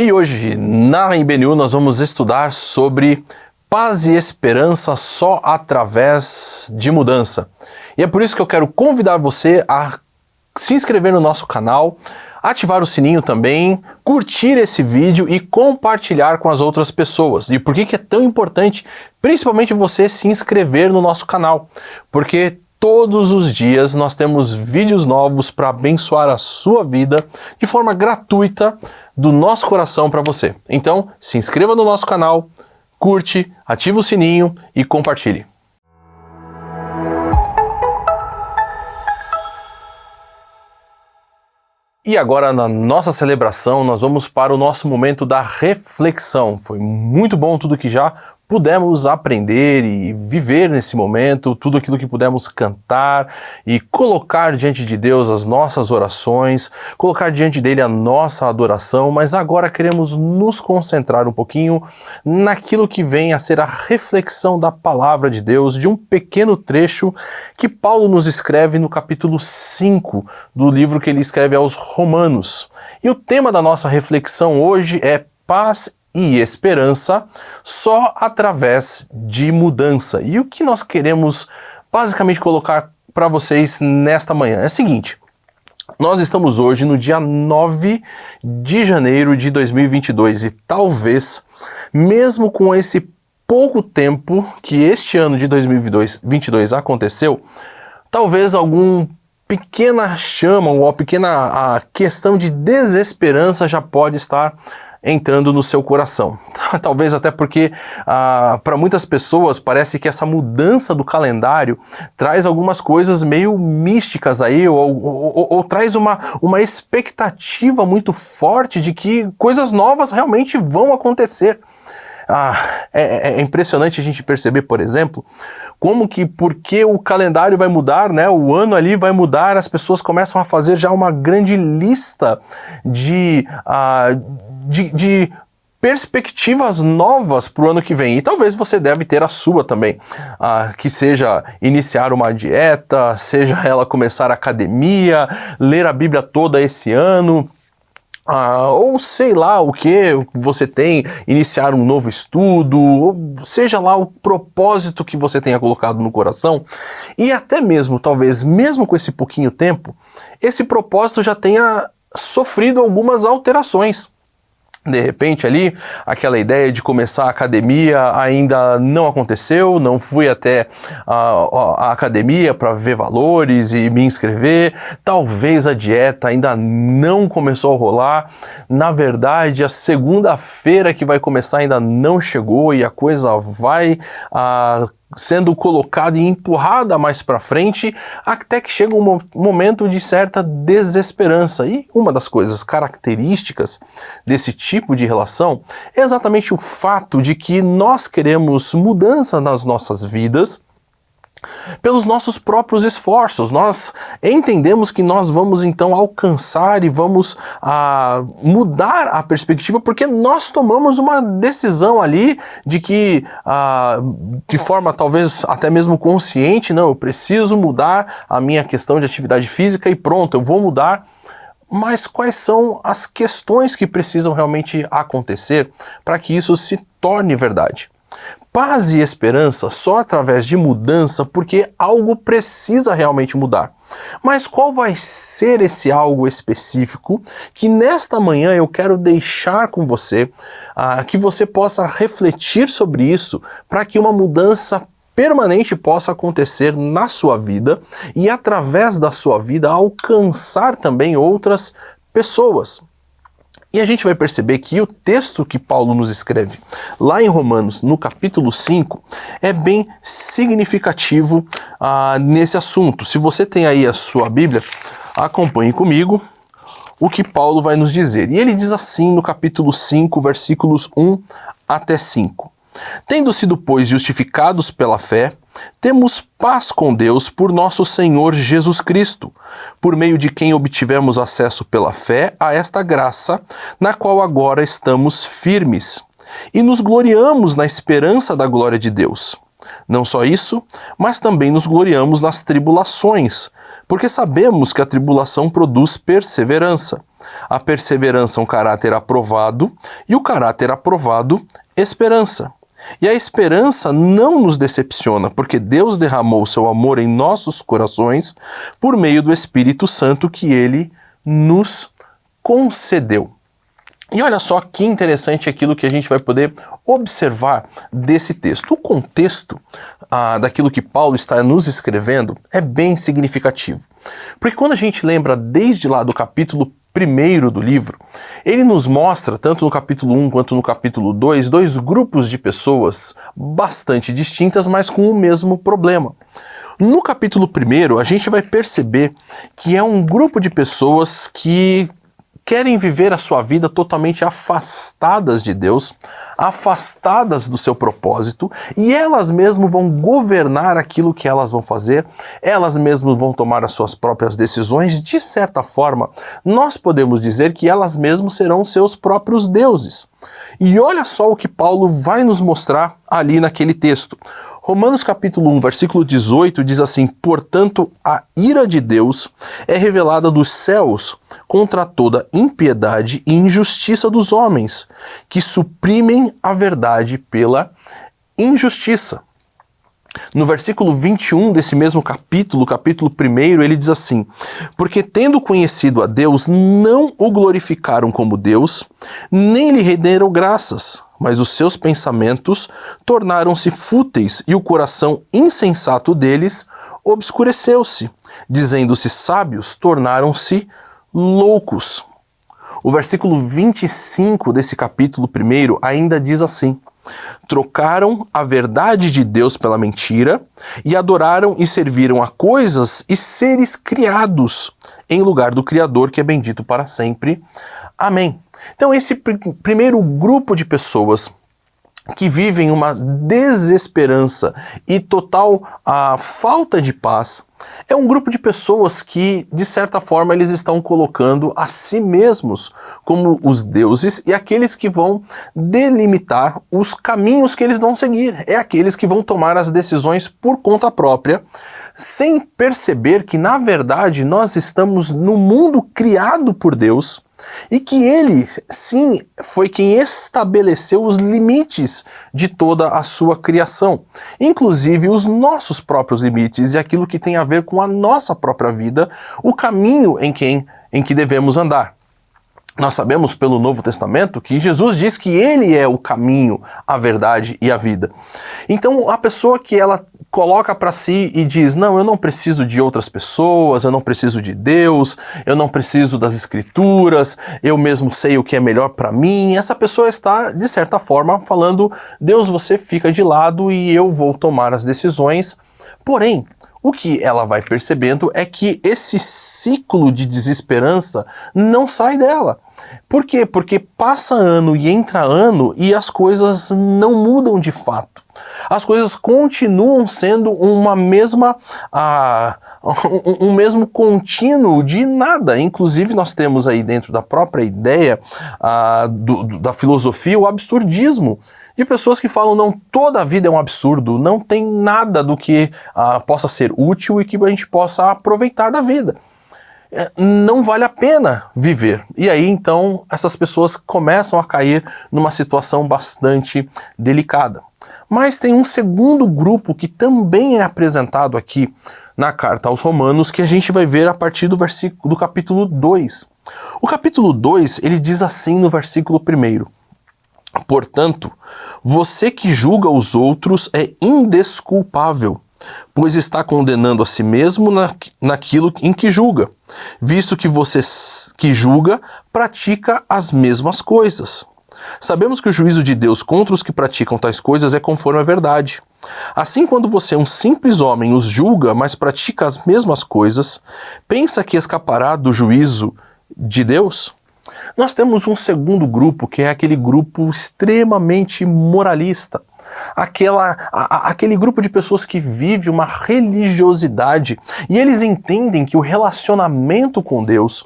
E hoje, na IBNU, nós vamos estudar sobre paz e esperança só através de mudança. E é por isso que eu quero convidar você a se inscrever no nosso canal, ativar o sininho também, curtir esse vídeo e compartilhar com as outras pessoas. E por que é tão importante, principalmente você se inscrever no nosso canal? Porque todos os dias nós temos vídeos novos para abençoar a sua vida de forma gratuita do nosso coração para você. Então, se inscreva no nosso canal, curte, ativa o sininho e compartilhe. E agora, na nossa celebração, nós vamos para o nosso momento da reflexão. Foi muito bom tudo que já pudemos aprender e viver nesse momento, tudo aquilo que pudemos cantar e colocar diante de Deus as nossas orações, colocar diante dele a nossa adoração, mas agora queremos nos concentrar um pouquinho naquilo que vem a ser a reflexão da palavra de Deus, de um pequeno trecho que Paulo nos escreve no capítulo 5 do livro que ele escreve aos Romanos. E o tema da nossa reflexão hoje é paz e esperança só através de mudança. E o que nós queremos basicamente colocar para vocês nesta manhã é o seguinte: nós estamos hoje no dia 9 de janeiro de 2022 e talvez, mesmo com esse pouco tempo que este ano de 2022 aconteceu, talvez algum pequena chama ou pequena questão de desesperança já pode estar entrando no seu coração. Talvez até porque para muitas pessoas parece que essa mudança do calendário traz algumas coisas meio místicas aí, ou traz uma expectativa muito forte de que coisas novas realmente vão acontecer. É impressionante a gente perceber, por exemplo, como que porque o calendário vai mudar, né, o ano ali vai mudar, as pessoas começam a fazer já uma grande lista de perspectivas novas para o ano que vem. E talvez você deve ter a sua também, que seja iniciar uma dieta, seja ela começar a academia, ler a Bíblia toda esse ano, ou sei lá o que você tem, iniciar um novo estudo, ou seja lá o propósito que você tenha colocado no coração, e até mesmo, talvez, mesmo com esse pouquinho tempo, esse propósito já tenha sofrido algumas alterações. De repente ali, aquela ideia de começar a academia ainda não aconteceu, não fui até a academia para ver valores e me inscrever, talvez a dieta ainda não começou a rolar, na verdade a segunda-feira que vai começar ainda não chegou e a coisa vai sendo colocada e empurrada mais para frente, até que chega um momento de certa desesperança. E uma das coisas características desse tipo de relação é exatamente o fato de que nós queremos mudança nas nossas vidas pelos nossos próprios esforços. Nós entendemos que nós vamos então alcançar e vamos mudar a perspectiva porque nós tomamos uma decisão ali de que, de forma talvez até mesmo consciente, não, eu preciso mudar a minha questão de atividade física e pronto, eu vou mudar. Mas quais são as questões que precisam realmente acontecer para que isso se torne verdade? Paz e esperança só através de mudança, porque algo precisa realmente mudar. Mas qual vai ser esse algo específico que nesta manhã eu quero deixar com você, que você possa refletir sobre isso, para que uma mudança permanente possa acontecer na sua vida e através da sua vida alcançar também outras pessoas. E a gente vai perceber que o texto que Paulo nos escreve lá em Romanos, no capítulo 5, é bem significativo nesse assunto. Se você tem aí a sua Bíblia, acompanhe comigo o que Paulo vai nos dizer. E ele diz assim no capítulo 5, versículos 1 até 5. Tendo sido, pois, justificados pela fé, temos paz com Deus por nosso Senhor Jesus Cristo, por meio de quem obtivemos acesso pela fé a esta graça, na qual agora estamos firmes, e nos gloriamos na esperança da glória de Deus. Não só isso, mas também nos gloriamos nas tribulações, porque sabemos que a tribulação produz perseverança. A perseverança um caráter aprovado, e o caráter aprovado, esperança. E a esperança não nos decepciona, porque Deus derramou seu amor em nossos corações por meio do Espírito Santo que Ele nos concedeu. E olha só que interessante aquilo que a gente vai poder observar desse texto. O contexto daquilo que Paulo está nos escrevendo é bem significativo. Porque quando a gente lembra desde lá do capítulo 1º do livro, ele nos mostra, tanto no capítulo 1 quanto no capítulo 2, dois grupos de pessoas bastante distintas, mas com o mesmo problema. No capítulo 1º, a gente vai perceber que é um grupo de pessoas que querem viver a sua vida totalmente afastadas de Deus, afastadas do seu propósito, e elas mesmas vão governar aquilo que elas vão fazer, elas mesmas vão tomar as suas próprias decisões. De certa forma, nós podemos dizer que elas mesmas serão seus próprios deuses. E olha só o que Paulo vai nos mostrar ali naquele texto. Romanos capítulo 1, versículo 18 diz assim: portanto, a ira de Deus é revelada dos céus contra toda impiedade e injustiça dos homens, que suprimem a verdade pela injustiça. No versículo 21 desse mesmo capítulo 1, ele diz assim: porque tendo conhecido a Deus, não o glorificaram como Deus, nem lhe renderam graças, mas os seus pensamentos tornaram-se fúteis e o coração insensato deles obscureceu-se. Dizendo-se sábios, tornaram-se loucos. O versículo 25 desse capítulo 1 ainda diz assim: trocaram a verdade de Deus pela mentira e adoraram e serviram a coisas e seres criados em lugar do Criador, que é bendito para sempre. Amém. Então esse primeiro grupo de pessoas que vivem uma desesperança e total falta de paz é um grupo de pessoas que, de certa forma, eles estão colocando a si mesmos como os deuses e aqueles que vão delimitar os caminhos que eles vão seguir. É aqueles que vão tomar as decisões por conta própria, sem perceber que, na verdade, nós estamos no mundo criado por Deus e que Ele, sim, foi quem estabeleceu os limites de toda a sua criação, inclusive os nossos próprios limites e aquilo que tem a ver com a nossa própria vida, o caminho em que devemos andar. Nós sabemos pelo Novo Testamento que Jesus diz que Ele é o caminho, a verdade e a vida. Então a pessoa que ela coloca para si e diz: não, eu não preciso de outras pessoas, eu não preciso de Deus, eu não preciso das Escrituras, eu mesmo sei o que é melhor para mim. Essa pessoa está, de certa forma, falando: Deus, você fica de lado e eu vou tomar as decisões. Porém, o que ela vai percebendo é que esse ciclo de desesperança não sai dela. Por quê? Porque passa ano e entra ano e as coisas não mudam de fato. As coisas continuam sendo um mesmo contínuo de nada. Inclusive nós temos aí dentro da própria ideia da filosofia o absurdismo. De pessoas que falam: não, toda a vida é um absurdo, não tem nada do que possa ser útil e que a gente possa aproveitar da vida. Não vale a pena viver. E aí então essas pessoas começam a cair numa situação bastante delicada. Mas tem um segundo grupo que também é apresentado aqui na carta aos Romanos, que a gente vai ver a partir do capítulo 2. O capítulo 2, ele diz assim no versículo 1: portanto, você que julga os outros é indesculpável, pois está condenando a si mesmo naquilo em que julga, visto que você que julga pratica as mesmas coisas. Sabemos que o juízo de Deus contra os que praticam tais coisas é conforme a verdade. Assim, quando você, um simples homem, os julga, mas pratica as mesmas coisas, pensa que escapará do juízo de Deus? Nós temos um segundo grupo, que é aquele grupo extremamente moralista. Aquele grupo de pessoas que vive uma religiosidade e eles entendem que o relacionamento com Deus,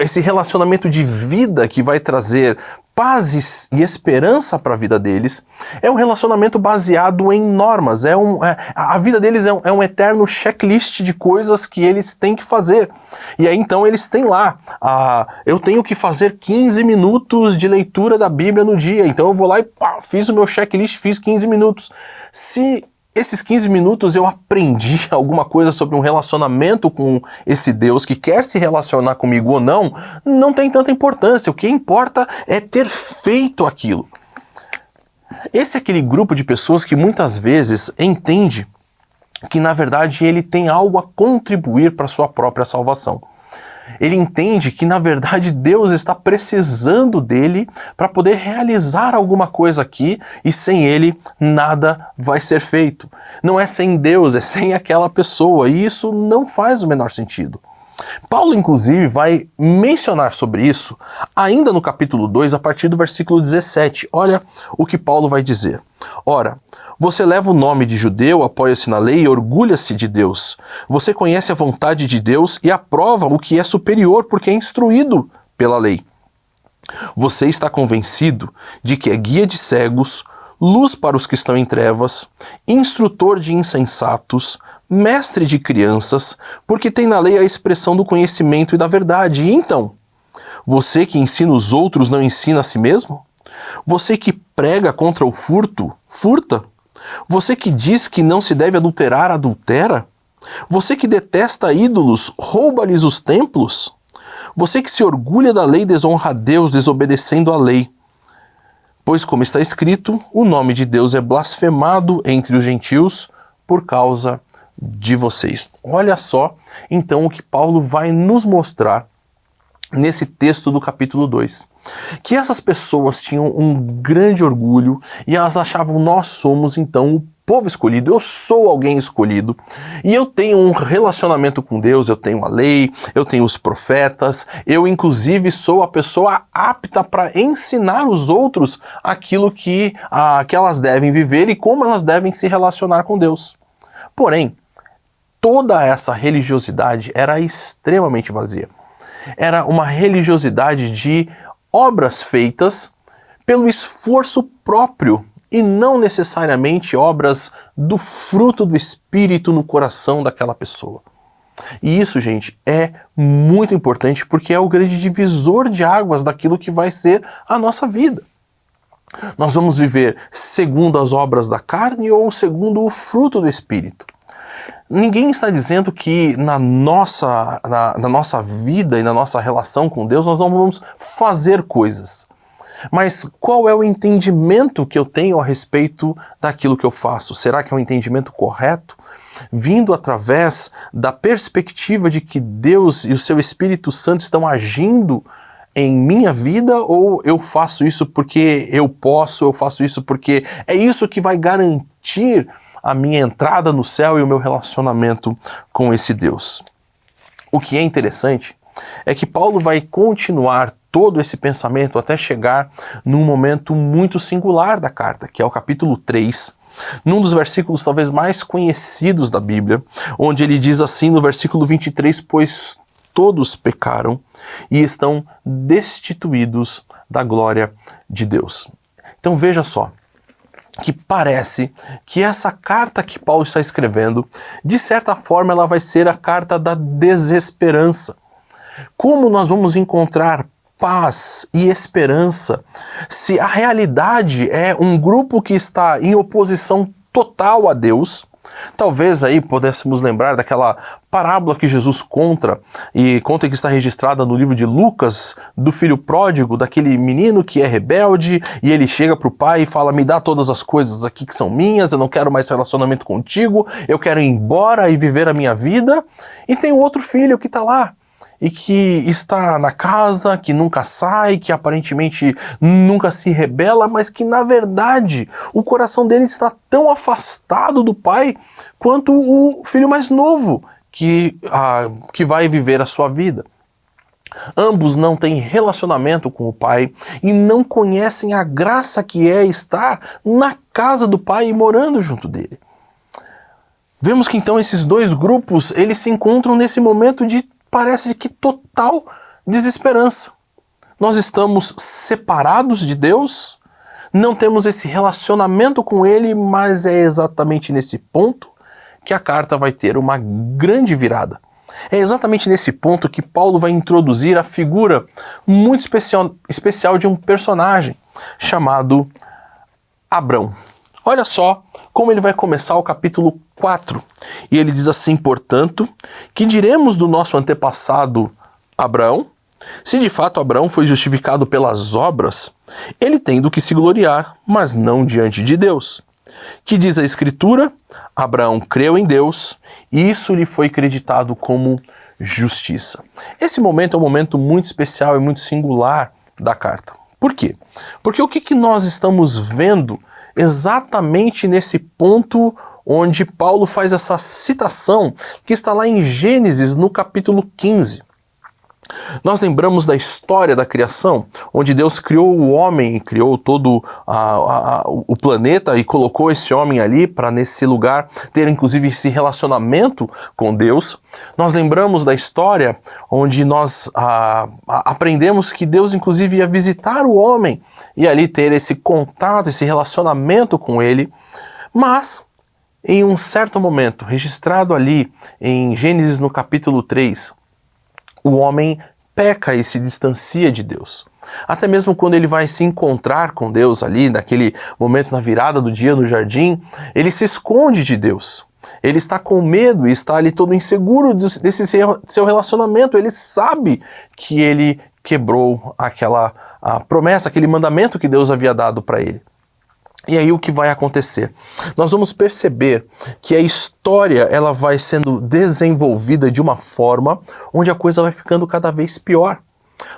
esse relacionamento de vida que vai trazer paz e esperança para a vida deles, é um relacionamento baseado em normas. A vida deles é um eterno checklist de coisas que eles têm que fazer. E aí então eles têm lá, eu tenho que fazer 15 minutos de leitura da Bíblia no dia, então eu vou lá e fiz o meu checklist, fiz 15 minutos. Se esses 15 minutos eu aprendi alguma coisa sobre um relacionamento com esse Deus que quer se relacionar comigo ou não, não tem tanta importância. O que importa é ter feito aquilo. Esse é aquele grupo de pessoas que muitas vezes entende que na verdade ele tem algo a contribuir para a sua própria salvação. Ele entende que, na verdade, Deus está precisando dele para poder realizar alguma coisa aqui e sem ele nada vai ser feito. Não é sem Deus, é sem aquela pessoa, e isso não faz o menor sentido. Paulo, inclusive, vai mencionar sobre isso ainda no capítulo 2, a partir do versículo 17. Olha o que Paulo vai dizer. Ora, você leva o nome de judeu, apoia-se na lei e orgulha-se de Deus. Você conhece a vontade de Deus e aprova o que é superior porque é instruído pela lei. Você está convencido de que é guia de cegos, luz para os que estão em trevas, instrutor de insensatos, mestre de crianças, porque tem na lei a expressão do conhecimento e da verdade. E então, você que ensina os outros não ensina a si mesmo? Você que prega contra o furto, furta? Você que diz que não se deve adulterar, adultera? Você que detesta ídolos, rouba-lhes os templos? Você que se orgulha da lei, desonra a Deus, desobedecendo a lei. Pois, como está escrito, o nome de Deus é blasfemado entre os gentios por causa de vocês. Olha só, então, o que Paulo vai nos mostrar nesse texto do capítulo 2. Que essas pessoas tinham um grande orgulho e elas achavam, nós somos então o povo escolhido, eu sou alguém escolhido e eu tenho um relacionamento com Deus, eu tenho a lei, eu tenho os profetas, eu inclusive sou a pessoa apta para ensinar os outros aquilo que elas devem viver e como elas devem se relacionar com Deus. Porém, toda essa religiosidade era extremamente vazia. Era uma religiosidade de obras feitas pelo esforço próprio e não necessariamente obras do fruto do Espírito no coração daquela pessoa. E isso, gente, é muito importante porque é o grande divisor de águas daquilo que vai ser a nossa vida. Nós vamos viver segundo as obras da carne ou segundo o fruto do Espírito. Ninguém está dizendo que na nossa vida e na nossa relação com Deus nós não vamos fazer coisas. Mas qual é o entendimento que eu tenho a respeito daquilo que eu faço? Será que é um entendimento correto? Vindo através da perspectiva de que Deus e o seu Espírito Santo estão agindo em minha vida, ou eu faço isso porque eu posso, eu faço isso porque é isso que vai garantir a minha entrada no céu e o meu relacionamento com esse Deus. O que é interessante é que Paulo vai continuar todo esse pensamento até chegar num momento muito singular da carta, que é o capítulo 3, num dos versículos talvez mais conhecidos da Bíblia, onde ele diz assim no versículo 23, pois todos pecaram e estão destituídos da glória de Deus. Então veja só, que parece que essa carta que Paulo está escrevendo, de certa forma ela vai ser a carta da desesperança. Como nós vamos encontrar paz e esperança se a realidade é um grupo que está em oposição total a Deus? Talvez aí pudéssemos lembrar daquela parábola que Jesus conta e que está registrada no livro de Lucas, do filho pródigo, daquele menino que é rebelde e ele chega para o pai e fala, me dá todas as coisas aqui que são minhas, eu não quero mais relacionamento contigo, eu quero ir embora e viver a minha vida. E tem outro filho que está lá e que está na casa, que nunca sai, que aparentemente nunca se rebela, mas que na verdade o coração dele está tão afastado do pai quanto o filho mais novo que vai viver a sua vida. Ambos não têm relacionamento com o pai e não conhecem a graça que é estar na casa do pai e morando junto dele. Vemos que então esses dois grupos, eles se encontram nesse momento de parece que total desesperança. Nós estamos separados de Deus, não temos esse relacionamento com Ele, mas é exatamente nesse ponto que a carta vai ter uma grande virada. É exatamente nesse ponto que Paulo vai introduzir a figura muito especial de um personagem chamado Abrão. Olha só como ele vai começar o capítulo 4. E ele diz assim: portanto, que diremos do nosso antepassado Abrão? Se de fato Abrão foi justificado pelas obras, ele tem do que se gloriar, mas não diante de Deus. Que diz a Escritura? Abraão creu em Deus e isso lhe foi creditado como justiça. Esse momento é um momento muito especial e muito singular da carta. Por quê? Porque o que nós estamos vendo exatamente nesse ponto onde Paulo faz essa citação que está lá em Gênesis, no capítulo 15. Nós lembramos da história da criação, onde Deus criou o homem, criou todo o planeta e colocou esse homem ali para nesse lugar ter inclusive esse relacionamento com Deus. Nós lembramos da história onde nós aprendemos que Deus inclusive ia visitar o homem e ali ter esse contato, esse relacionamento com ele. Mas em um certo momento, registrado ali em Gênesis no capítulo 3, o homem peca e se distancia de Deus. Até mesmo quando ele vai se encontrar com Deus ali, naquele momento na virada do dia no jardim, ele se esconde de Deus. Ele está com medo e está ali todo inseguro desse seu relacionamento. Ele sabe que ele quebrou aquela promessa, aquele mandamento que Deus havia dado para ele. E aí o que vai acontecer? Nós vamos perceber que a história ela vai sendo desenvolvida de uma forma onde a coisa vai ficando cada vez pior.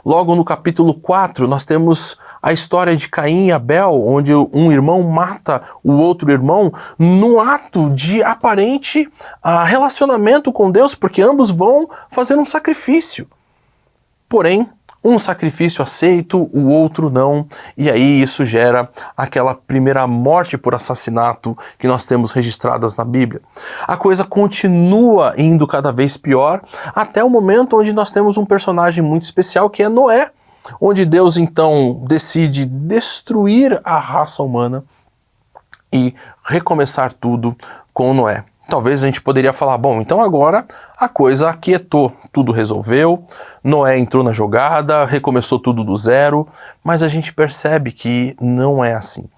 Logo no capítulo 4 nós temos a história de Caim e Abel, onde um irmão mata o outro irmão num ato de aparente relacionamento com Deus, porque ambos vão fazer um sacrifício. Porém, um sacrifício aceito, o outro não, e aí isso gera aquela primeira morte por assassinato que nós temos registradas na Bíblia. A coisa continua indo cada vez pior, até o momento onde nós temos um personagem muito especial que é Noé, onde Deus então decide destruir a raça humana e recomeçar tudo com Noé. Talvez a gente poderia falar, bom, então agora a coisa aquietou, tudo resolveu, Noé entrou na jogada, recomeçou tudo do zero, mas a gente percebe que não é assim.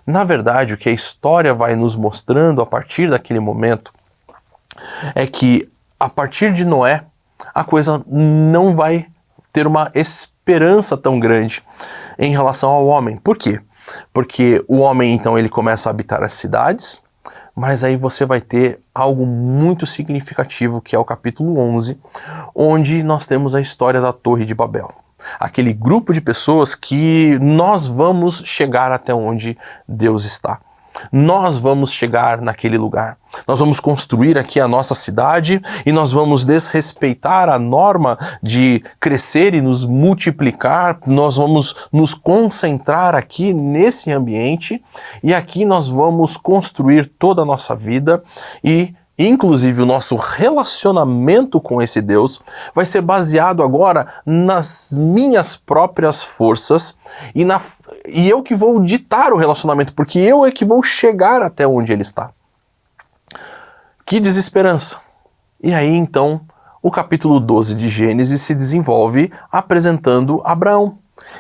Na verdade, o que a história vai nos mostrando a partir daquele momento é que a partir de Noé, a coisa não vai ter uma esperança tão grande em relação ao homem. Por quê? Porque o homem, então, ele começa a habitar as cidades, mas aí você vai ter algo muito significativo, que é o capítulo 11, onde nós temos a história da Torre de Babel. Aquele grupo de pessoas que nós vamos chegar até onde Deus está. Nós vamos chegar naquele lugar. Nós vamos construir aqui a nossa cidade e nós vamos desrespeitar a norma de crescer e nos multiplicar. Nós vamos nos concentrar aqui nesse ambiente e aqui nós vamos construir toda a nossa vida e inclusive o nosso relacionamento com esse Deus vai ser baseado agora nas minhas próprias forças e eu que vou ditar o relacionamento, porque eu é que vou chegar até onde ele está. Que desesperança! E aí então o capítulo 12 de Gênesis se desenvolve apresentando Abraão.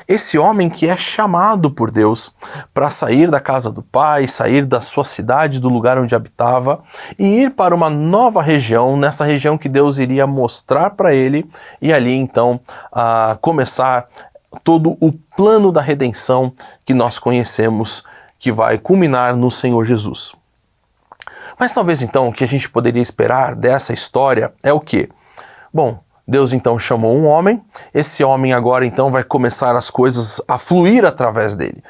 Esse homem que é chamado por Deus para sair da casa do pai, sair da sua cidade, do lugar onde habitava e ir para uma nova região, nessa região que Deus iria mostrar para ele e ali então começar todo o plano da redenção que nós conhecemos, que vai culminar no Senhor Jesus. Mas talvez então o que a gente poderia esperar dessa história é o quê? Bom, Deus então chamou um homem, esse homem agora então vai começar as coisas a fluir através dele.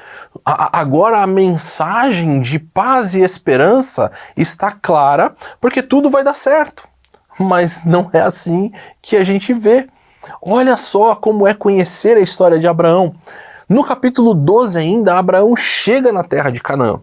Agora a mensagem de paz e esperança está clara, porque tudo vai dar certo. Mas não é assim que a gente vê. Olha só como é conhecer a história de Abraão. No capítulo 12 ainda, Abraão chega na terra de Canaã.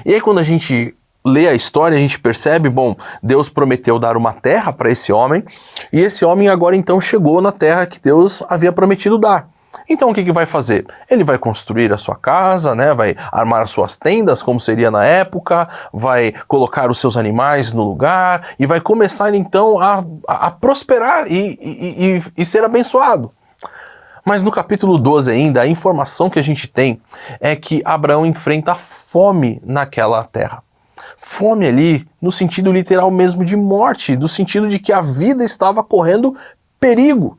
E aí quando a gente lê a história, a gente percebe, bom, Deus prometeu dar uma terra para esse homem, e esse homem agora então chegou na terra que Deus havia prometido dar. Então o que vai fazer? Ele vai construir a sua casa, né? Vai armar as suas tendas, como seria na época, vai colocar os seus animais no lugar e vai começar então a prosperar e ser abençoado. Mas no capítulo 12 ainda, a informação que a gente tem é que Abraão enfrenta fome naquela terra. Fome ali no sentido literal mesmo de morte, no sentido de que a vida estava correndo perigo.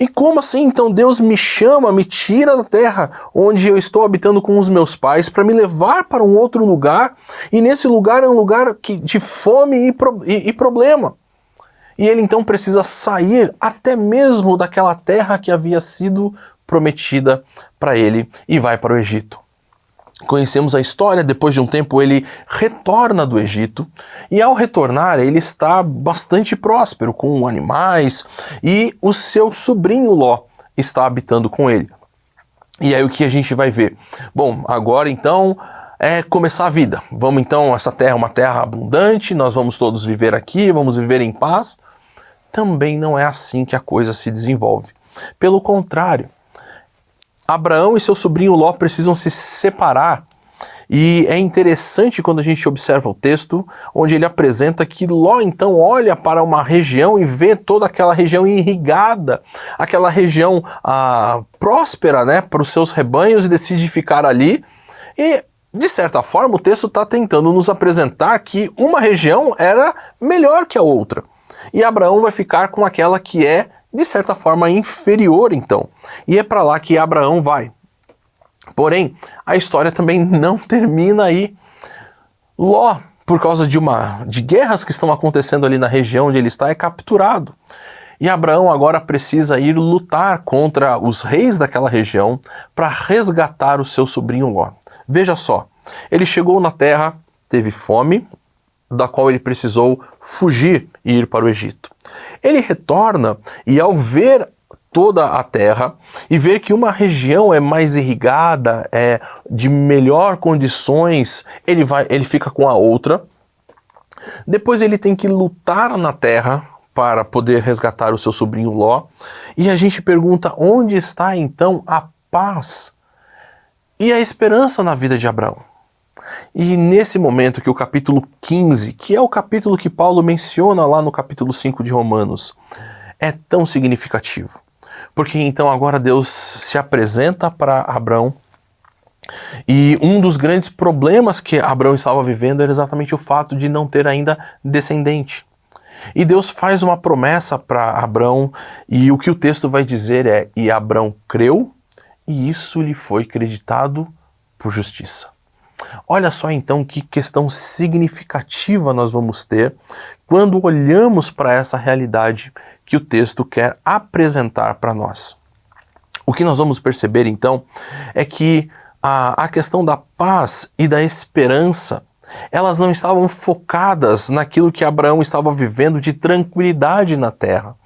E como assim então Deus me chama, me tira da terra onde eu estou habitando com os meus pais para me levar para um outro lugar, e nesse lugar é um lugar de fome e problema. E ele então precisa sair até mesmo daquela terra que havia sido prometida para ele e vai para o Egito. Conhecemos a história, depois de um tempo ele retorna do Egito e ao retornar ele está bastante próspero com animais e o seu sobrinho Ló está habitando com ele. E aí o que a gente vai ver? Bom, agora então é começar a vida. Vamos então, essa terra é uma terra abundante, nós vamos todos viver aqui, vamos viver em paz. Também não é assim que a coisa se desenvolve. Pelo contrário, Abraão e seu sobrinho Ló precisam se separar. E é interessante quando a gente observa o texto, onde ele apresenta que Ló então olha para uma região e vê toda aquela região irrigada, aquela região próspera, né, para os seus rebanhos, e decide ficar ali. E, de certa forma, o texto está tentando nos apresentar que uma região era melhor que a outra. E Abraão vai ficar com aquela que é, de certa forma, inferior, então. E é para lá que Abraão vai. Porém, a história também não termina aí. Ló, por causa de guerras que estão acontecendo ali na região onde ele está, é capturado. E Abraão agora precisa ir lutar contra os reis daquela região para resgatar o seu sobrinho Ló. Veja só, ele chegou na terra, teve fome, da qual ele precisou fugir e ir para o Egito. Ele retorna e ao ver toda a terra e ver que uma região é mais irrigada, é de melhor condições, ele fica com a outra. Depois ele tem que lutar na terra para poder resgatar o seu sobrinho Ló. E a gente pergunta, onde está então a paz e a esperança na vida de Abraão? E nesse momento que o capítulo 15, que é o capítulo que Paulo menciona lá no capítulo 5 de Romanos, é tão significativo. Porque então agora Deus se apresenta para Abraão e um dos grandes problemas que Abraão estava vivendo era exatamente o fato de não ter ainda descendente. E Deus faz uma promessa para Abraão e o que o texto vai dizer é: e Abraão creu e isso lhe foi creditado por justiça. Olha só então que questão significativa nós vamos ter quando olhamos para essa realidade que o texto quer apresentar para nós. O que nós vamos perceber então é que a questão da paz e da esperança, elas não estavam focadas naquilo que Abraão estava vivendo de tranquilidade na terra.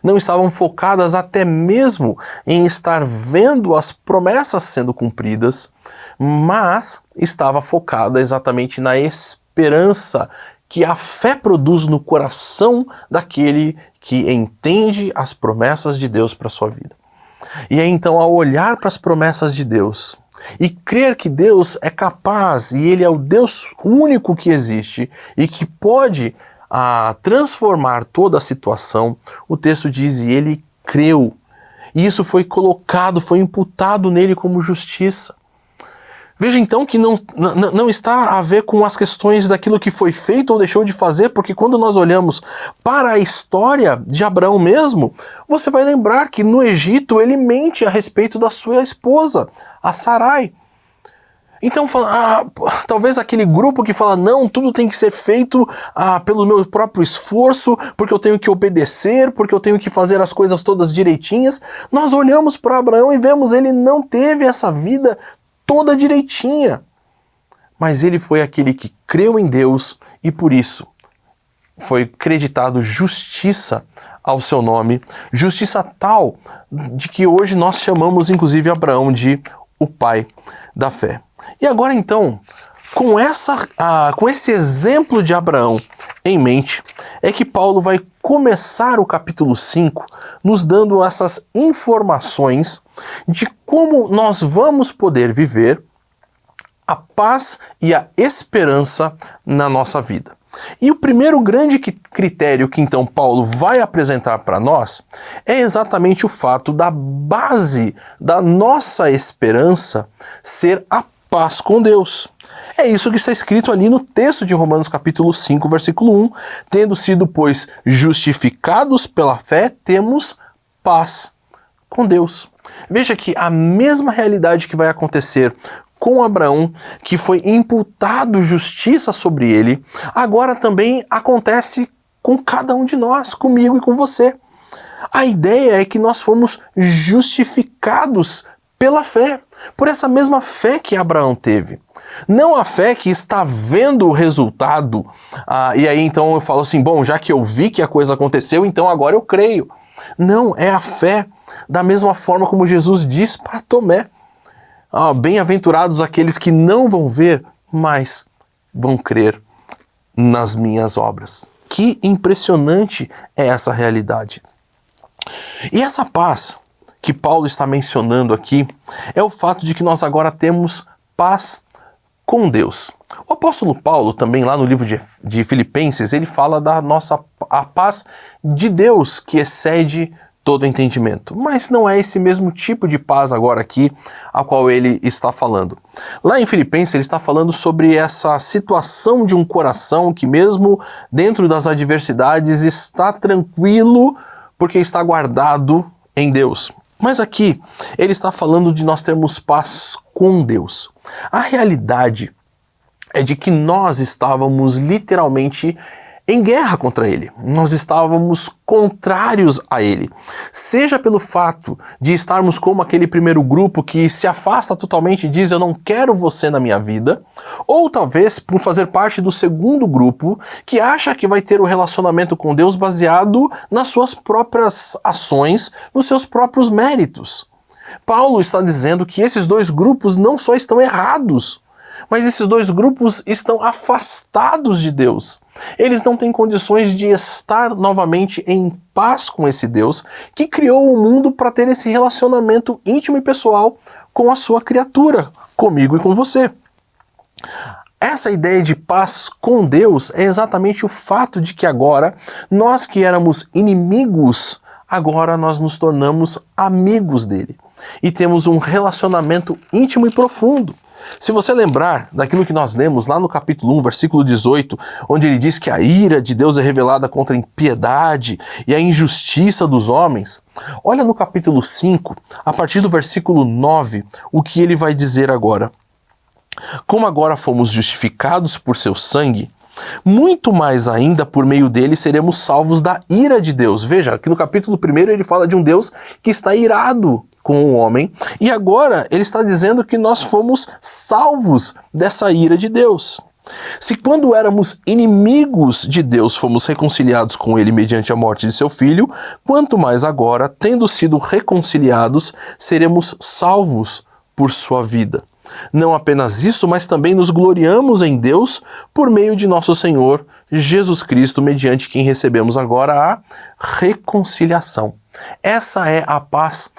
Não estavam focadas até mesmo em estar vendo as promessas sendo cumpridas, mas estava focada exatamente na esperança que a fé produz no coração daquele que entende as promessas de Deus para a sua vida. E aí então, ao olhar para as promessas de Deus e crer que Deus é capaz e Ele é o Deus único que existe e que pode transformar toda a situação, o texto diz, e ele creu. E isso foi colocado, foi imputado nele como justiça. Veja então que não está a ver com as questões daquilo que foi feito ou deixou de fazer, porque quando nós olhamos para a história de Abraão mesmo, você vai lembrar que no Egito ele mente a respeito da sua esposa, a Sarai. Então, talvez aquele grupo que fala, não, tudo tem que ser feito pelo meu próprio esforço, porque eu tenho que obedecer, porque eu tenho que fazer as coisas todas direitinhas. Nós olhamos para Abraão e vemos, ele não teve essa vida toda direitinha. Mas ele foi aquele que creu em Deus e por isso foi creditado justiça ao seu nome. Justiça tal de que hoje nós chamamos inclusive Abraão de o pai da fé. E agora então, com esse exemplo de Abraão, em mente é que Paulo vai começar o capítulo 5 nos dando essas informações de como nós vamos poder viver a paz e a esperança na nossa vida. E o primeiro grande critério que então Paulo vai apresentar para nós é exatamente o fato da base da nossa esperança ser a paz com Deus. É isso que está escrito ali no texto de Romanos capítulo 5, versículo 1. Tendo sido, pois, justificados pela fé, temos paz com Deus. Veja que a mesma realidade que vai acontecer com Abraão, que foi imputado justiça sobre ele, agora também acontece com cada um de nós, comigo e com você. A ideia é que nós fomos justificados pela fé, por essa mesma fé que Abraão teve. Não a fé que está vendo o resultado, e aí então eu falo assim, bom, já que eu vi que a coisa aconteceu, então agora eu creio. Não, é a fé da mesma forma como Jesus disse para Tomé. Bem-aventurados aqueles que não vão ver, mas vão crer nas minhas obras. Que impressionante é essa realidade. E essa paz que Paulo está mencionando aqui é o fato de que nós agora temos paz com Deus. O apóstolo Paulo, também lá no livro de Filipenses, ele fala da a paz de Deus que excede todo entendimento. Mas não é esse mesmo tipo de paz agora aqui a qual ele está falando. Lá em Filipenses ele está falando sobre essa situação de um coração que mesmo dentro das adversidades está tranquilo porque está guardado em Deus. Mas aqui ele está falando de nós termos paz com Deus. A realidade é de que nós estávamos literalmente em guerra contra ele. Nós estávamos contrários a ele. Seja pelo fato de estarmos como aquele primeiro grupo que se afasta totalmente e diz eu não quero você na minha vida, ou talvez por fazer parte do segundo grupo que acha que vai ter o relacionamento com Deus baseado nas suas próprias ações, nos seus próprios méritos. Paulo está dizendo que esses dois grupos não só estão errados, mas esses dois grupos estão afastados de Deus. Eles não têm condições de estar novamente em paz com esse Deus que criou o mundo para ter esse relacionamento íntimo e pessoal com a sua criatura, comigo e com você. Essa ideia de paz com Deus é exatamente o fato de que agora, nós que éramos inimigos, agora nós nos tornamos amigos dele. E temos um relacionamento íntimo e profundo. Se você lembrar daquilo que nós lemos lá no capítulo 1, versículo 18, onde ele diz que a ira de Deus é revelada contra a impiedade e a injustiça dos homens, olha no capítulo 5, a partir do versículo 9, o que ele vai dizer agora. Como agora fomos justificados por seu sangue, muito mais ainda por meio dele seremos salvos da ira de Deus. Veja, aqui no capítulo 1 ele fala de um Deus que está irado com o homem, e agora ele está dizendo que nós fomos salvos dessa ira de Deus. Se quando éramos inimigos de Deus fomos reconciliados com ele mediante a morte de seu filho, quanto mais agora, tendo sido reconciliados, seremos salvos por sua vida. Não apenas isso, mas também nos gloriamos em Deus por meio de nosso Senhor Jesus Cristo, mediante quem recebemos agora a reconciliação. Essa é a paz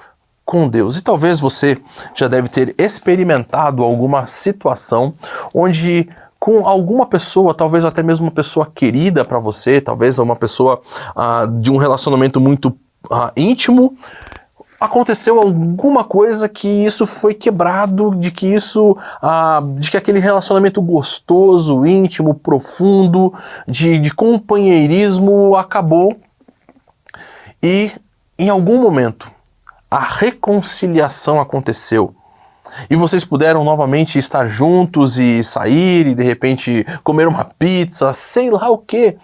com Deus. E talvez você já deve ter experimentado alguma situação onde com alguma pessoa, talvez até mesmo uma pessoa querida para você, talvez uma pessoa de um relacionamento muito íntimo, aconteceu alguma coisa que isso foi quebrado, de que aquele relacionamento gostoso, íntimo, profundo, de companheirismo acabou. E em algum momento a reconciliação aconteceu. E vocês puderam novamente estar juntos e sair e de repente comer uma pizza, sei lá o quê.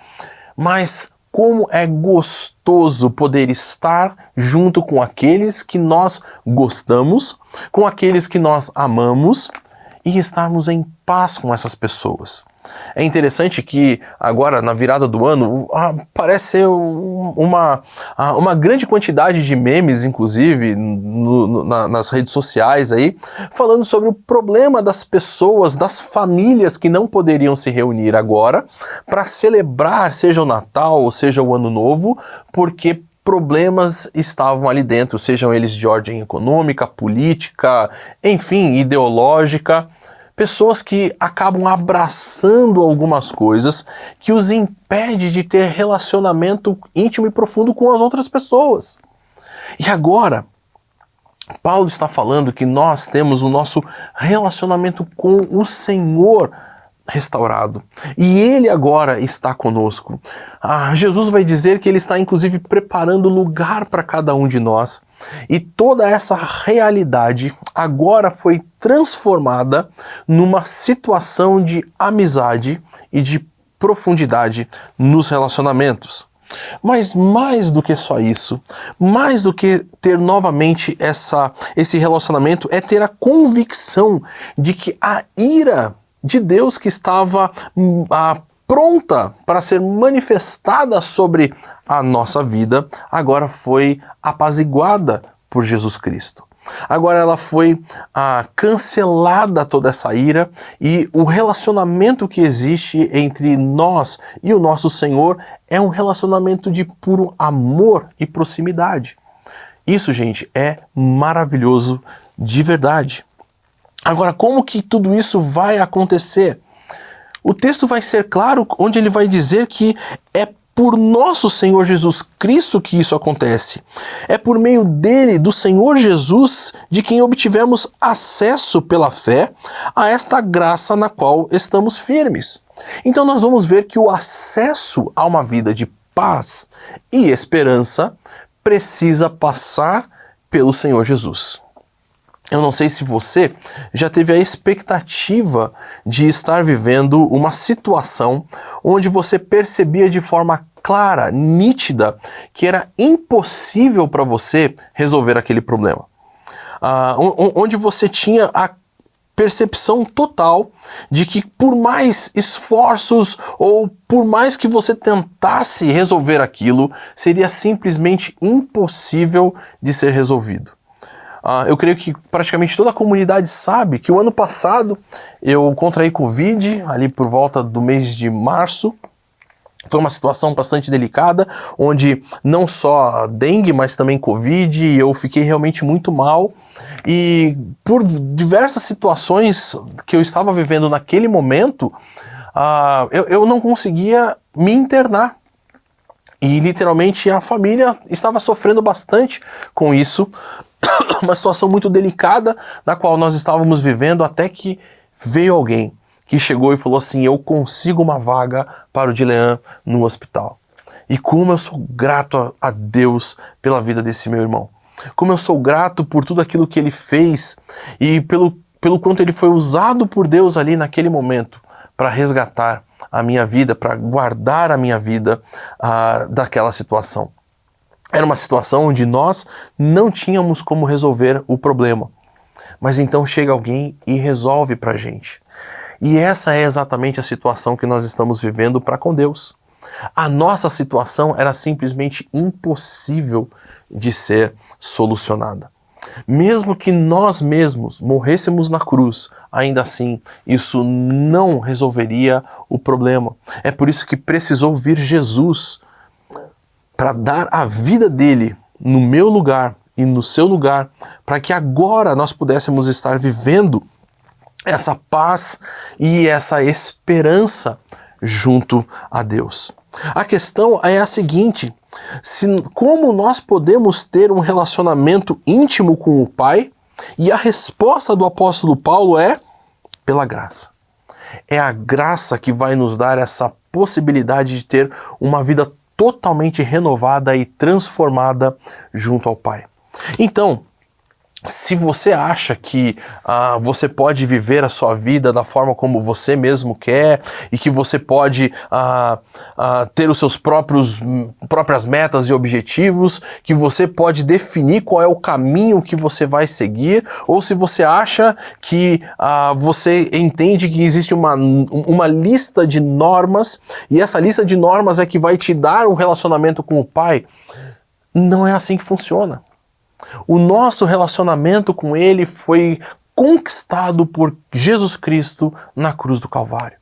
Mas como é gostoso poder estar junto com aqueles que nós gostamos, com aqueles que nós amamos e estarmos em paz com essas pessoas. É interessante que agora, na virada do ano, parece ser uma grande quantidade de memes, inclusive, nas redes sociais aí, falando sobre o problema das pessoas, das famílias que não poderiam se reunir agora para celebrar, seja o Natal ou seja o Ano Novo, porque problemas estavam ali dentro, sejam eles de ordem econômica, política, enfim, ideológica. Pessoas que acabam abraçando algumas coisas que os impede de ter relacionamento íntimo e profundo com as outras pessoas. E agora, Paulo está falando que nós temos o nosso relacionamento com o Senhor restaurado. E Ele agora está conosco. Jesus vai dizer que Ele está inclusive preparando lugar para cada um de nós. E toda essa realidade agora foi transformada numa situação de amizade e de profundidade nos relacionamentos. Mas mais do que só isso, mais do que ter novamente esse relacionamento, é ter a convicção de que a ira de Deus que estava pronta para ser manifestada sobre a nossa vida, agora foi apaziguada por Jesus Cristo. Agora ela foi cancelada toda essa ira e o relacionamento que existe entre nós e o nosso Senhor é um relacionamento de puro amor e proximidade. Isso, gente, é maravilhoso de verdade. Agora, como que tudo isso vai acontecer? O texto vai ser claro, onde ele vai dizer que é por nosso Senhor Jesus Cristo que isso acontece. É por meio dele, do Senhor Jesus, de quem obtivemos acesso pela fé a esta graça na qual estamos firmes. Então nós vamos ver que o acesso a uma vida de paz e esperança precisa passar pelo Senhor Jesus. Eu não sei se você já teve a expectativa de estar vivendo uma situação onde você percebia de forma clara, nítida, que era impossível para você resolver aquele problema. Onde você tinha a percepção total de que por mais esforços ou por mais que você tentasse resolver aquilo, seria simplesmente impossível de ser resolvido. Eu creio que praticamente toda a comunidade sabe que o ano passado eu contraí Covid, ali por volta do mês de março. Foi uma situação bastante delicada, onde não só dengue, mas também Covid, e eu fiquei realmente muito mal. E por diversas situações que eu estava vivendo naquele momento, eu não conseguia me internar. E literalmente a família estava sofrendo bastante com isso. Uma situação muito delicada na qual nós estávamos vivendo, até que veio alguém que chegou e falou assim: eu consigo uma vaga para o Dilean no hospital. E como eu sou grato a Deus pela vida desse meu irmão. Como eu sou grato por tudo aquilo que ele fez e pelo quanto ele foi usado por Deus ali naquele momento para resgatar a minha vida, para guardar a minha vida daquela situação. Era uma situação onde nós não tínhamos como resolver o problema. Mas então chega alguém e resolve pra gente. E essa é exatamente a situação que nós estamos vivendo para com Deus. A nossa situação era simplesmente impossível de ser solucionada. Mesmo que nós mesmos morrêssemos na cruz, ainda assim, isso não resolveria o problema. É por isso que precisou vir Jesus para dar a vida dele no meu lugar e no seu lugar, para que agora nós pudéssemos estar vivendo essa paz e essa esperança junto a Deus. A questão é a seguinte: como nós podemos ter um relacionamento íntimo com o Pai? E a resposta do apóstolo Paulo é pela graça. É a graça que vai nos dar essa possibilidade de ter uma vida totalmente renovada e transformada junto ao Pai. Então, se você acha que você pode viver a sua vida da forma como você mesmo quer e que você pode ter os seus próprias metas e objetivos, que você pode definir qual é o caminho que você vai seguir, ou se você acha que você entende que existe uma lista de normas e essa lista de normas é que vai te dar um relacionamento com o Pai, não é assim que funciona. O nosso relacionamento com Ele foi conquistado por Jesus Cristo na cruz do Calvário.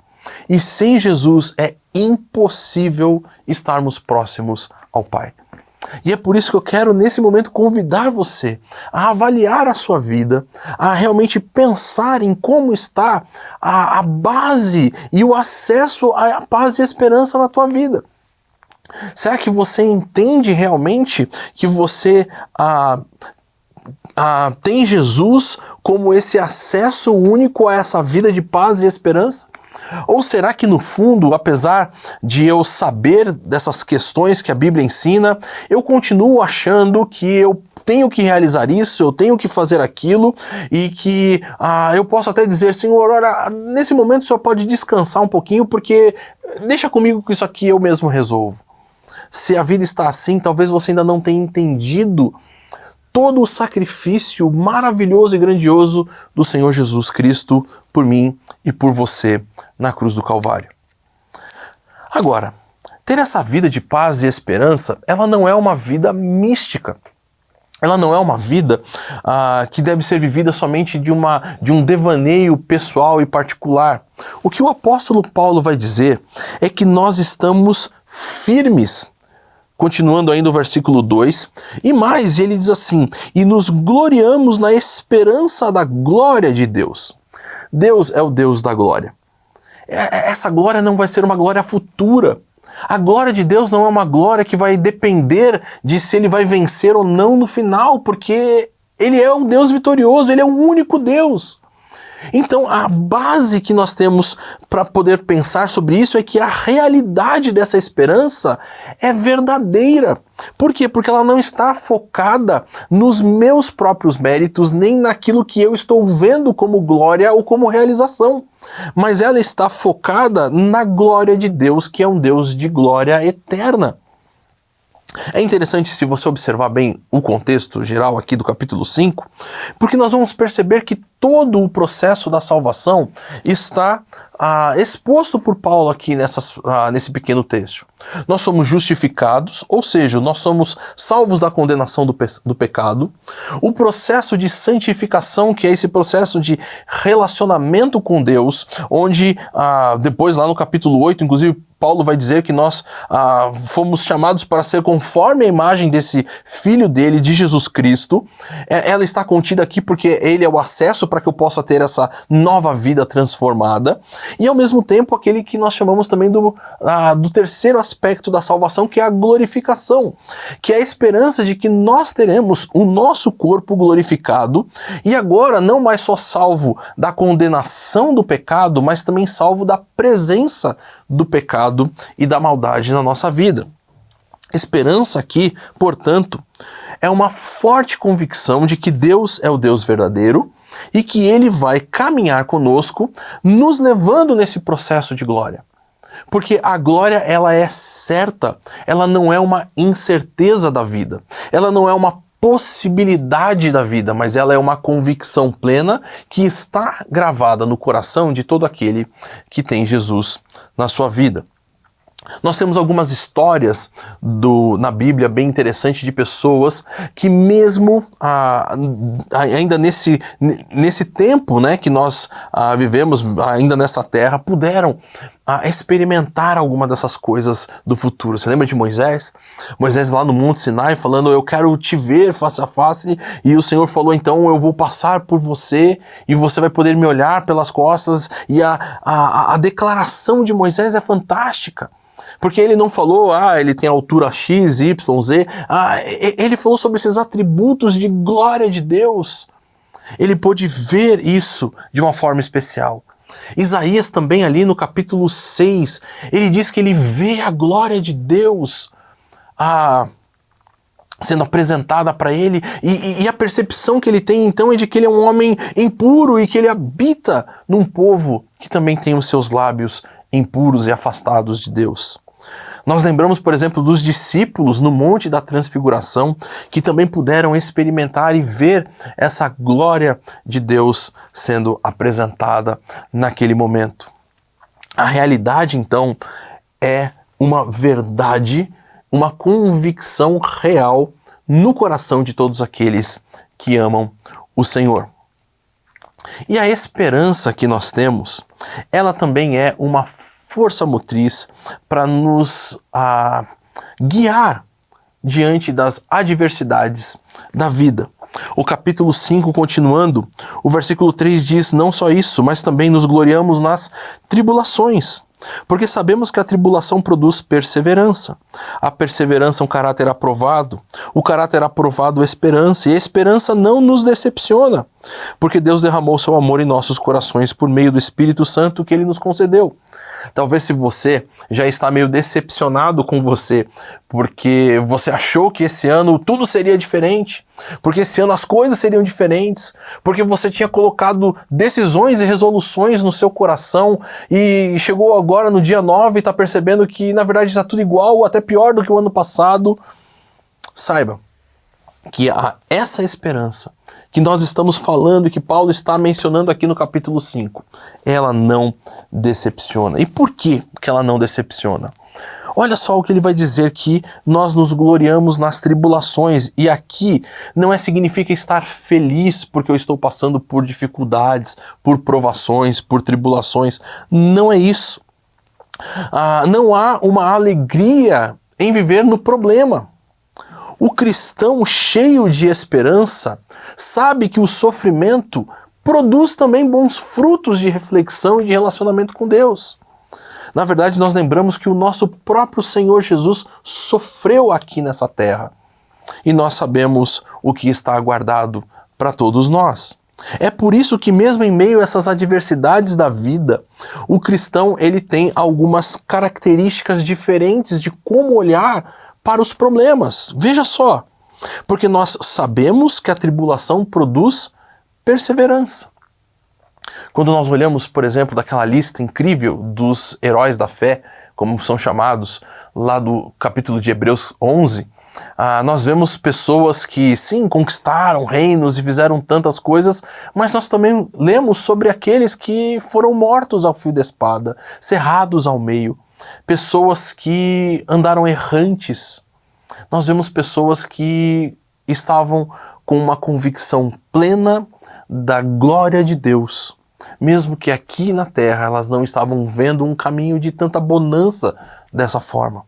E sem Jesus é impossível estarmos próximos ao Pai. E é por isso que eu quero, nesse momento, convidar você a avaliar a sua vida, a realmente pensar em como está a base e o acesso à paz e esperança na tua vida. Será que você entende realmente que você tem Jesus como esse acesso único a essa vida de paz e esperança? Ou será que no fundo, apesar de eu saber dessas questões que a Bíblia ensina, eu continuo achando que eu tenho que realizar isso, eu tenho que fazer aquilo e que eu posso até dizer, Senhor, ora, nesse momento o Senhor pode descansar um pouquinho porque deixa comigo que isso aqui eu mesmo resolvo. Se a vida está assim, talvez você ainda não tenha entendido todo o sacrifício maravilhoso e grandioso do Senhor Jesus Cristo por mim e por você na cruz do Calvário. Agora, ter essa vida de paz e esperança, ela não é uma vida mística. Ela não é uma vida que deve ser vivida somente de um devaneio pessoal e particular. O que o apóstolo Paulo vai dizer é que nós estamos firmes. Continuando ainda o versículo 2, e mais, ele diz assim, e nos gloriamos na esperança da glória de Deus. Deus é o Deus da glória. Essa glória não vai ser uma glória futura. A glória de Deus não é uma glória que vai depender de se ele vai vencer ou não no final, porque ele é o Deus vitorioso, ele é o único Deus. Então, a base que nós temos para poder pensar sobre isso é que a realidade dessa esperança é verdadeira. Por quê? Porque ela não está focada nos meus próprios méritos, nem naquilo que eu estou vendo como glória ou como realização. Mas ela está focada na glória de Deus, que é um Deus de glória eterna. É interessante se você observar bem o contexto geral aqui do capítulo 5, porque nós vamos perceber que todo o processo da salvação está exposto por Paulo aqui nesse pequeno texto. Nós somos justificados, ou seja, nós somos salvos da condenação do pecado. O processo de santificação, que é esse processo de relacionamento com Deus, onde depois lá no capítulo 8, inclusive, Paulo vai dizer que nós fomos chamados para ser conforme a imagem desse Filho dele, de Jesus Cristo. Ela está contida aqui porque ele é o acesso para que eu possa ter essa nova vida transformada. E ao mesmo tempo aquele que nós chamamos também do terceiro aspecto da salvação, que é a glorificação, que é a esperança de que nós teremos o nosso corpo glorificado e agora não mais só salvo da condenação do pecado, mas também salvo da presença do pecado e da maldade na nossa vida. Esperança aqui, portanto, é uma forte convicção de que Deus é o Deus verdadeiro e que Ele vai caminhar conosco, nos levando nesse processo de glória. Porque a glória, ela é certa, ela não é uma incerteza da vida, ela não é uma possibilidade da vida, mas ela é uma convicção plena que está gravada no coração de todo aquele que tem Jesus na sua vida. Nós temos algumas histórias na Bíblia bem interessantes de pessoas que mesmo ainda nesse tempo, né, que nós vivemos ainda nesta terra, puderam experimentar alguma dessas coisas do futuro. Você lembra de Moisés? Moisés lá no Monte Sinai falando, eu quero te ver face a face, e o Senhor falou, então eu vou passar por você e você vai poder me olhar pelas costas, e a declaração de Moisés é fantástica. Porque ele não falou, ele tem altura X, Y, Z. Ele falou sobre esses atributos de glória de Deus. Ele pôde ver isso de uma forma especial. Isaías também ali no capítulo 6, ele diz que ele vê a glória de Deus sendo apresentada para ele, e a percepção que ele tem então é de que ele é um homem impuro e que ele habita num povo que também tem os seus lábios impuros e afastados de Deus. Nós lembramos, por exemplo, dos discípulos no Monte da Transfiguração, que também puderam experimentar e ver essa glória de Deus sendo apresentada naquele momento. A realidade, então, é uma verdade, uma convicção real no coração de todos aqueles que amam o Senhor. E a esperança que nós temos, ela também é uma força motriz para nos guiar diante das adversidades da vida. O capítulo 5, continuando, o versículo 3 diz: não só isso, mas também nos gloriamos nas tribulações, porque sabemos que a tribulação produz perseverança. A perseverança é um caráter aprovado. O caráter aprovado é esperança. E a esperança não nos decepciona, porque Deus derramou seu amor em nossos corações por meio do Espírito Santo que Ele nos concedeu. Talvez se você já está meio decepcionado com você, porque você achou que esse ano tudo seria diferente, porque esse ano as coisas seriam diferentes, porque você tinha colocado decisões e resoluções no seu coração e chegou agora no dia 9 e está percebendo que na verdade está tudo igual ou até pior do que o ano passado. Saiba que essa esperança que nós estamos falando e que Paulo está mencionando aqui no capítulo 5, ela não decepciona. E por que ela não decepciona? Olha só o que ele vai dizer, que nós nos gloriamos nas tribulações, e aqui não significa estar feliz porque eu estou passando por dificuldades, por provações, por tribulações. Não é isso. Não há uma alegria em viver no problema. O cristão cheio de esperança sabe que o sofrimento produz também bons frutos de reflexão e de relacionamento com Deus. Na verdade, nós lembramos que o nosso próprio Senhor Jesus sofreu aqui nessa terra. E nós sabemos o que está aguardado para todos nós. É por isso que mesmo em meio a essas adversidades da vida, o cristão ele tem algumas características diferentes de como olhar para os problemas. Veja só, porque nós sabemos que a tribulação produz perseverança. Quando nós olhamos, por exemplo, daquela lista incrível dos heróis da fé, como são chamados, lá do capítulo de Hebreus 11, nós vemos pessoas que, sim, conquistaram reinos e fizeram tantas coisas, mas nós também lemos sobre aqueles que foram mortos ao fio da espada, cerrados ao meio. Pessoas que andaram errantes. Nós vemos pessoas que estavam com uma convicção plena da glória de Deus, mesmo que aqui na terra elas não estavam vendo um caminho de tanta bonança dessa forma.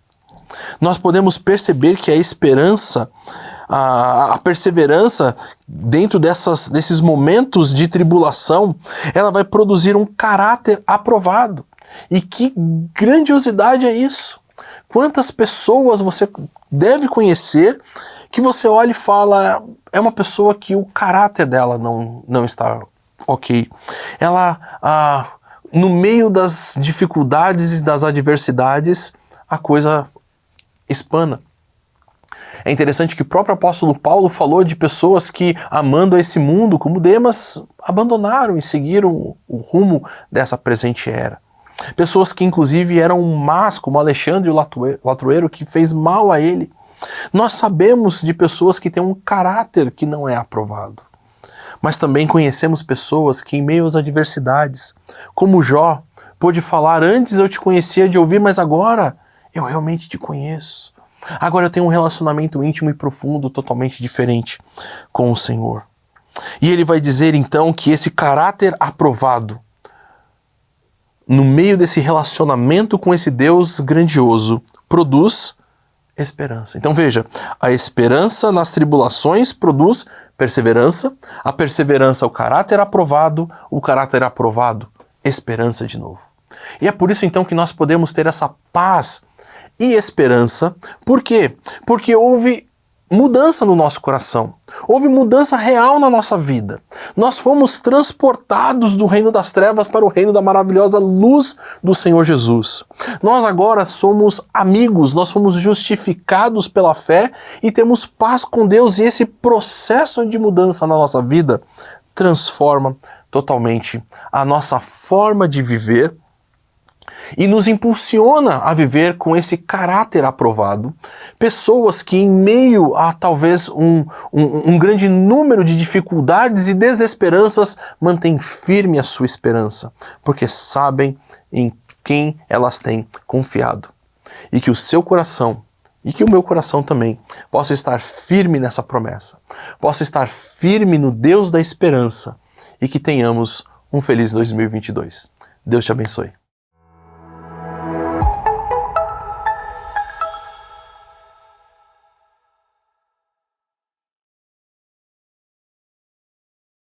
Nós podemos perceber que a esperança, a perseverança dentro desses momentos de tribulação, ela vai produzir um caráter aprovado. E que grandiosidade é isso! Quantas pessoas você deve conhecer que você olha e fala, é uma pessoa que o caráter dela não está ok. Ela, no meio das dificuldades e das adversidades, a coisa espana. É interessante que o próprio apóstolo Paulo falou de pessoas que, amando esse mundo como Demas, abandonaram e seguiram o rumo dessa presente era. Pessoas que inclusive eram más, como Alexandre o Latueiro, que fez mal a ele. Nós sabemos de pessoas que têm um caráter que não é aprovado. Mas também conhecemos pessoas que, em meio às adversidades, como Jó, pôde falar: antes eu te conhecia de ouvir, mas agora eu realmente te conheço. Agora eu tenho um relacionamento íntimo e profundo, totalmente diferente com o Senhor. E ele vai dizer então que esse caráter aprovado, no meio desse relacionamento com esse Deus grandioso, produz esperança. Então veja, a esperança nas tribulações produz perseverança, a perseverança, o caráter aprovado, esperança de novo. E é por isso então que nós podemos ter essa paz e esperança. Por quê? Porque houve mudança no nosso coração. Houve mudança real na nossa vida. Nós fomos transportados do reino das trevas para o reino da maravilhosa luz do Senhor Jesus. Nós agora somos amigos, nós fomos justificados pela fé e temos paz com Deus, e esse processo de mudança na nossa vida transforma totalmente a nossa forma de viver e nos impulsiona a viver com esse caráter aprovado. Pessoas que, em meio a talvez um grande número de dificuldades e desesperanças, mantêm firme a sua esperança, porque sabem em quem elas têm confiado. E que o seu coração, e que o meu coração também, possa estar firme nessa promessa, possa estar firme no Deus da esperança, e que tenhamos um feliz 2022. Deus te abençoe.